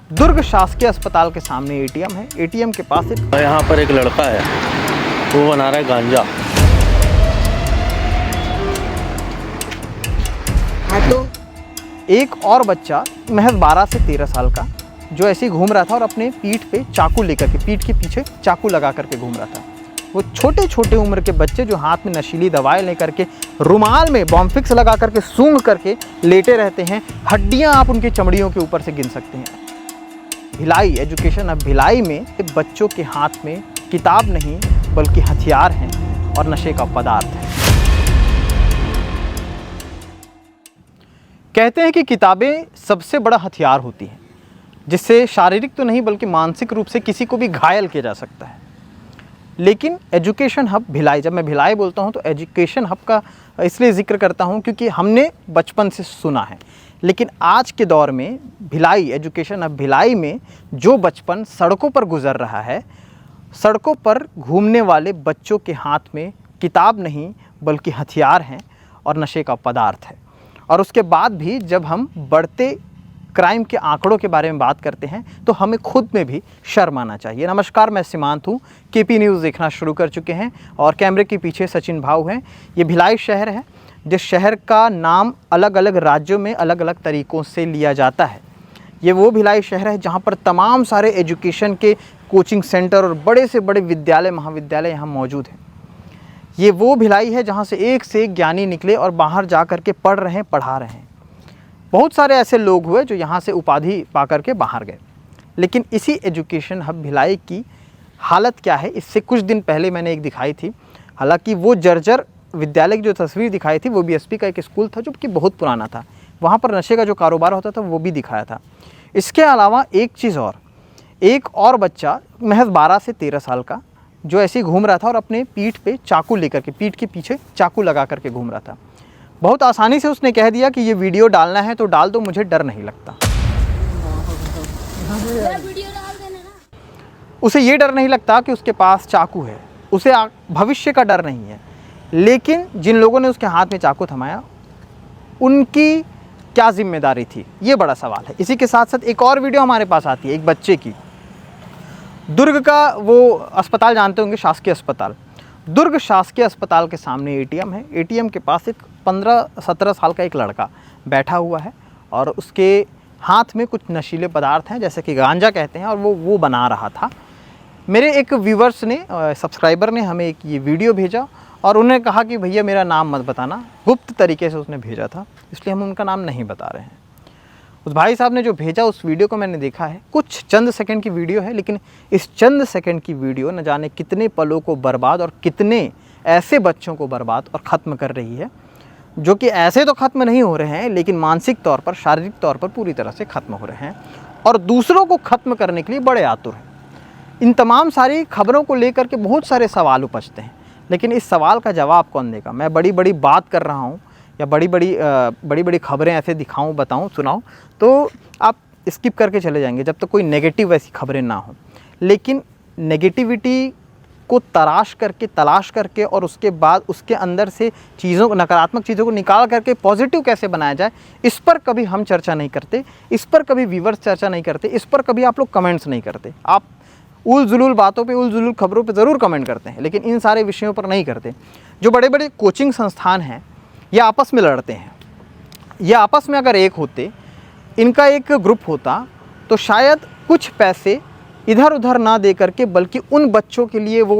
दुर्ग शासकीय अस्पताल के सामने एटीएम है। एटीएम के पास यहाँ पर एक लड़का है, वो बना रहा है गांजा। तो एक और बच्चा महज 12 से 13 साल का जो ऐसे ही घूम रहा था और अपने पीठ पे चाकू लेकर के, पीठ के पीछे चाकू लगा करके घूम रहा था। वो छोटे छोटे उम्र के बच्चे जो हाथ में नशीली दवाएं लेकर के, रुमाल में बॉम्ब फिक्स लगा करके सूंघ करके लेटे रहते हैं। हड्डियां आप उनकी चमड़ियों के ऊपर से गिन सकते हैं। भिलाई एजुकेशन अब भिलाई में बच्चों के हाथ में किताब नहीं बल्कि हथियार हैं और नशे का पदार्थ है। कहते हैं कि किताबें सबसे बड़ा हथियार होती हैं जिससे शारीरिक तो नहीं बल्कि मानसिक रूप से किसी को भी घायल किया जा सकता है। लेकिन एजुकेशन हब भिलाई, जब मैं भिलाई बोलता हूं तो एजुकेशन हब का इसलिए जिक्र करता हूं क्योंकि हमने बचपन से सुना है। लेकिन आज के दौर में भिलाई एजुकेशन हब भिलाई में जो बचपन सड़कों पर गुजर रहा है, सड़कों पर घूमने वाले बच्चों के हाथ में किताब नहीं बल्कि हथियार हैं और नशे का पदार्थ है। और उसके बाद भी जब हम बढ़ते क्राइम के आंकड़ों के बारे में बात करते हैं तो हमें खुद में भी शर्म आना चाहिए। नमस्कार, मैं सीमांत हूँ। केपी न्यूज़ देखना शुरू कर चुके हैं और कैमरे के पीछे सचिन भाऊ हैं। ये भिलाई शहर है जिस शहर का नाम अलग अलग राज्यों में अलग अलग तरीक़ों से लिया जाता है। ये वो भिलाई शहर है जहाँ पर तमाम सारे एजुकेशन के कोचिंग सेंटर और बड़े से बड़े विद्यालय महाविद्यालय यहाँ मौजूद हैं। ये वो भिलाई है जहाँ से एक ज्ञानी निकले और बाहर जा कर के पढ़ रहे हैं, पढ़ा रहे हैं। बहुत सारे ऐसे लोग हुए जो यहाँ से उपाधि पा कर के बाहर गए। लेकिन इसी एजुकेशन हब भिलाई की हालत क्या है, इससे कुछ दिन पहले मैंने एक दिखाई थी। हालांकि वो जर्जर विद्यालय की जो तस्वीर दिखाई थी वो बीएसपी का एक स्कूल था जो कि बहुत पुराना था। वहाँ पर नशे का जो कारोबार होता था वो भी दिखाया था। इसके अलावा एक चीज़ और, एक और बच्चा महज 12 से 13 साल का जो ऐसे ही घूम रहा था और अपने पीठ पे चाकू लेकर के, पीठ के पीछे चाकू लगा करके घूम रहा था। बहुत आसानी से उसने कह दिया कि ये वीडियो डालना है तो डाल दो, मुझे डर नहीं लगता। उसे ये डर नहीं लगता कि उसके पास चाकू है, उसे भविष्य का डर नहीं है। लेकिन जिन लोगों ने उसके हाथ में चाकू थमाया उनकी क्या जिम्मेदारी थी, ये बड़ा सवाल है। इसी के साथ साथ एक और वीडियो हमारे पास आती है एक बच्चे की। दुर्ग का वो अस्पताल जानते होंगे, शासकीय अस्पताल। दुर्ग शासकीय अस्पताल के सामने एटीएम है। एटीएम के पास एक 15-17 साल का एक लड़का बैठा हुआ है और उसके हाथ में कुछ नशीले पदार्थ हैं जैसे कि गांजा कहते हैं और वो बना रहा था। मेरे एक व्यूवर्स ने, सब्सक्राइबर ने हमें एक ये वीडियो भेजा और उन्होंने कहा कि भैया मेरा नाम मत बताना। गुप्त तरीके से उसने भेजा था, इसलिए हम उनका नाम नहीं बता रहे हैं। उस भाई साहब ने जो भेजा उस वीडियो को मैंने देखा है। कुछ चंद सेकंड की वीडियो है, लेकिन इस चंद सेकंड की वीडियो न जाने कितने पलों को बर्बाद और कितने ऐसे बच्चों को बर्बाद और ख़त्म कर रही है जो कि ऐसे तो ख़त्म नहीं हो रहे हैं लेकिन मानसिक तौर पर, शारीरिक तौर पर पूरी तरह से ख़त्म हो रहे हैं और दूसरों को ख़त्म करने के लिए बड़े आतुर हैं। इन तमाम सारी खबरों को लेकर के बहुत सारे सवाल उपजते हैं, लेकिन इस सवाल का जवाब कौन देगा? मैं बड़ी बड़ी बात कर रहा हूँ या बड़ी बड़ी खबरें ऐसे दिखाऊं, बताऊं, सुनाऊं तो आप स्किप करके चले जाएंगे जब तक कोई नेगेटिव ऐसी खबरें ना हो। लेकिन नेगेटिविटी को तलाश करके और उसके बाद उसके अंदर से चीज़ों, नकारात्मक चीज़ों को निकाल करके पॉजिटिव कैसे बनाया जाए, इस पर कभी हम चर्चा नहीं करते, इस पर कभी व्यूअर्स चर्चा नहीं करते, इस पर कभी आप लोग कमेंट्स नहीं करते। आप उल-जुलूल बातों पे, उल-जुलूल खबरों पे ज़रूर कमेंट करते हैं, लेकिन इन सारे विषयों पर नहीं करते। जो बड़े बड़े कोचिंग संस्थान हैं ये आपस में लड़ते हैं। ये आपस में अगर एक होते, इनका एक ग्रुप होता तो शायद कुछ पैसे इधर उधर ना दे करके बल्कि उन बच्चों के लिए वो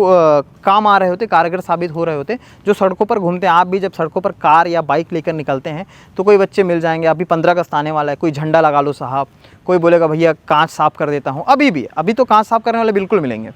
काम आ रहे होते, कारगर साबित हो रहे होते जो सड़कों पर घूमते हैं। आप भी जब सड़कों पर कार या बाइक लेकर निकलते हैं तो कोई बच्चे मिल जाएंगे। अभी 15 अगस्त आने वाला है, कोई झंडा लगा लो साहब, कोई बोलेगा भैया कांच साफ़ कर देता हूँ। अभी तो कांच साफ़ करने वाले बिल्कुल मिलेंगे।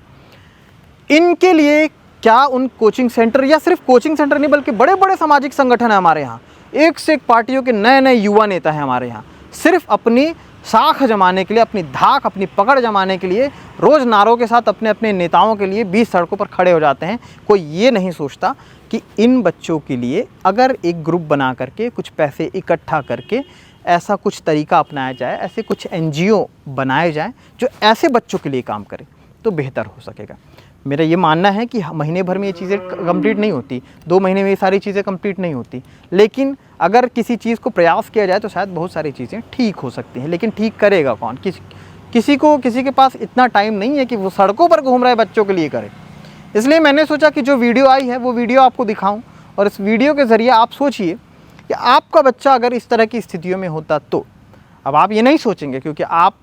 इनके लिए क्या उन कोचिंग सेंटर, या सिर्फ कोचिंग सेंटर नहीं बल्कि बड़े बड़े सामाजिक संगठन हैं हमारे यहाँ, एक से एक पार्टियों के नए नए युवा नेता हैं हमारे यहाँ, सिर्फ अपनी साख जमाने के लिए, अपनी धाक, अपनी पकड़ जमाने के लिए रोज़ नारों के साथ अपने अपने नेताओं के लिए 20 सड़कों पर खड़े हो जाते हैं। कोई ये नहीं सोचता कि इन बच्चों के लिए अगर एक ग्रुप बना करके कुछ पैसे इकट्ठा करके ऐसा कुछ तरीका अपनाया जाए, ऐसे कुछ एनजीओ बनाए जाएं जो ऐसे बच्चों के लिए काम करें तो बेहतर हो सकेगा। मेरा ये मानना है कि महीने भर में ये चीज़ें कंप्लीट नहीं होती, 2 महीने में ये सारी चीज़ें कंप्लीट नहीं होती, लेकिन अगर किसी चीज़ को प्रयास किया जाए तो शायद बहुत सारी चीज़ें ठीक हो सकती हैं। लेकिन ठीक करेगा कौन? किसी के पास इतना टाइम नहीं है कि वो सड़कों पर घूम रहे बच्चों के लिए करे। इसलिए मैंने सोचा कि जो वीडियो आई है वो वीडियो आपको दिखाऊं, और इस वीडियो के ज़रिए आप सोचिए कि आपका बच्चा अगर इस तरह की स्थितियों में होता तो। अब आप ये नहीं सोचेंगे क्योंकि आप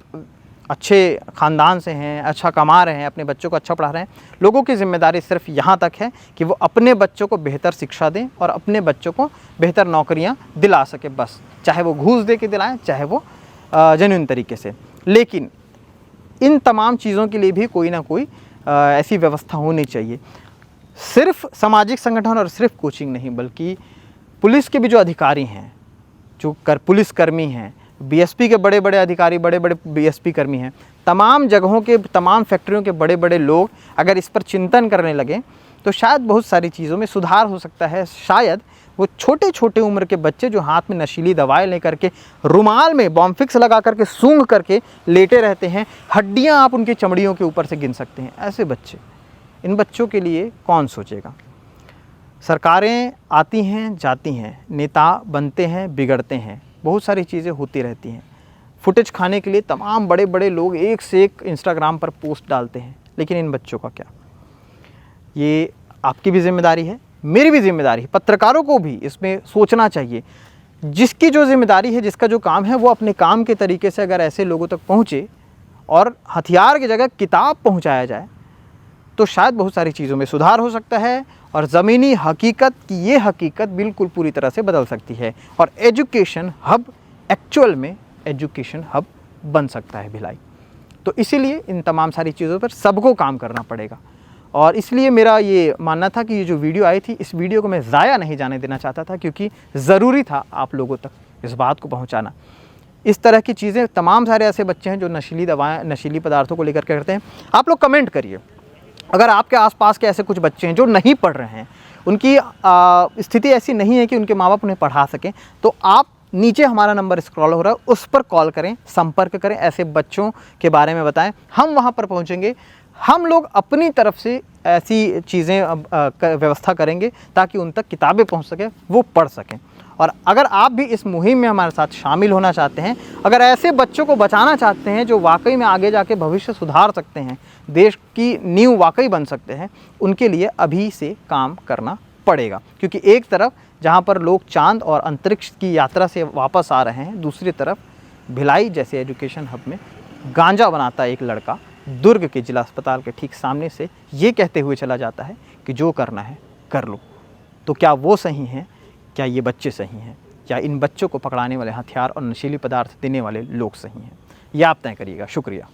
अच्छे ख़ानदान से हैं, अच्छा कमा रहे हैं, अपने बच्चों को अच्छा पढ़ा रहे हैं। लोगों की ज़िम्मेदारी सिर्फ यहाँ तक है कि वो अपने बच्चों को बेहतर शिक्षा दें और अपने बच्चों को बेहतर नौकरियाँ दिला सके, बस। चाहे वो घूस दे के दिलाएँ, चाहे वो जेन्युइन तरीके से। लेकिन इन तमाम चीज़ों के लिए भी कोई ना कोई ऐसी व्यवस्था होनी चाहिए। सिर्फ सामाजिक संगठन और सिर्फ कोचिंग नहीं, बल्कि पुलिस के भी जो अधिकारी हैं, जो पुलिसकर्मी हैं, बीएसपी के बड़े बड़े अधिकारी, बड़े बड़े बीएसपी कर्मी हैं, तमाम जगहों के, तमाम फैक्ट्रियों के बड़े बड़े लोग अगर इस पर चिंतन करने लगें तो शायद बहुत सारी चीज़ों में सुधार हो सकता है। शायद वो छोटे छोटे उम्र के बच्चे जो हाथ में नशीली दवाएं लेकर के, रुमाल में बॉम्ब फिक्स लगा करके, सूंघ करके लेटे रहते हैं, हड्डियां आप उनकी चमड़ियों के ऊपर से गिन सकते हैं, ऐसे बच्चे, इन बच्चों के लिए कौन सोचेगा। सरकारें आती हैं जाती हैं, नेता बनते हैं बिगड़ते हैं, बहुत सारी चीज़ें होती रहती हैं। फुटेज खाने के लिए तमाम बड़े बड़े लोग एक से एक इंस्टाग्राम पर पोस्ट डालते हैं, लेकिन इन बच्चों का क्या? ये आपकी भी जिम्मेदारी है, मेरी भी जिम्मेदारी है, पत्रकारों को भी इसमें सोचना चाहिए। जिसकी जो जिम्मेदारी है, जिसका जो काम है, वो अपने काम के तरीके से अगर ऐसे लोगों तक पहुँचे और हथियार की जगह किताब पहुँचाया जाए तो शायद बहुत सारी चीज़ों में सुधार हो सकता है और ज़मीनी हकीकत की ये हकीकत बिल्कुल पूरी तरह से बदल सकती है और एजुकेशन हब एक्चुअल में एजुकेशन हब बन सकता है भिलाई। तो इसीलिए इन तमाम सारी चीज़ों पर सबको काम करना पड़ेगा और इसलिए मेरा ये मानना था कि ये जो वीडियो आई थी, इस वीडियो को मैं ज़ाया नहीं जाने देना चाहता था, क्योंकि ज़रूरी था आप लोगों तक इस बात को पहुँचाना। इस तरह की चीज़ें, तमाम सारे ऐसे बच्चे हैं जो नशीली दवाएँ, नशीली पदार्थों को लेकर के करते हैं। आप लोग कमेंट करिए, अगर आपके आसपास के ऐसे कुछ बच्चे हैं जो नहीं पढ़ रहे हैं, उनकी स्थिति ऐसी नहीं है कि उनके माँ बाप उन्हें पढ़ा सकें, तो आप नीचे हमारा नंबर स्क्रॉल हो रहा है, उस पर कॉल करें, संपर्क करें, ऐसे बच्चों के बारे में बताएं, हम वहाँ पर पहुँचेंगे। हम लोग अपनी तरफ से ऐसी चीज़ें व्यवस्था करेंगे ताकि उन तक किताबें पहुँच सकें, वो पढ़ सकें। और अगर आप भी इस मुहिम में हमारे साथ शामिल होना चाहते हैं, अगर ऐसे बच्चों को बचाना चाहते हैं जो वाकई में आगे जाके भविष्य सुधार सकते हैं, देश की नींव वाकई बन सकते हैं, उनके लिए अभी से काम करना पड़ेगा। क्योंकि एक तरफ जहां पर लोग चांद और अंतरिक्ष की यात्रा से वापस आ रहे हैं, दूसरी तरफ भिलाई जैसे एजुकेशन हब में गांजा बनाता एक लड़का दुर्ग के जिला अस्पताल के ठीक सामने से ये कहते हुए चला जाता है कि जो करना है कर लो। तो क्या वो सही हैं? क्या ये बच्चे सही हैं? क्या इन बच्चों को पकड़ाने वाले हथियार और नशीली पदार्थ देने वाले लोग सही हैं? ये आप तय करिएगा। शुक्रिया।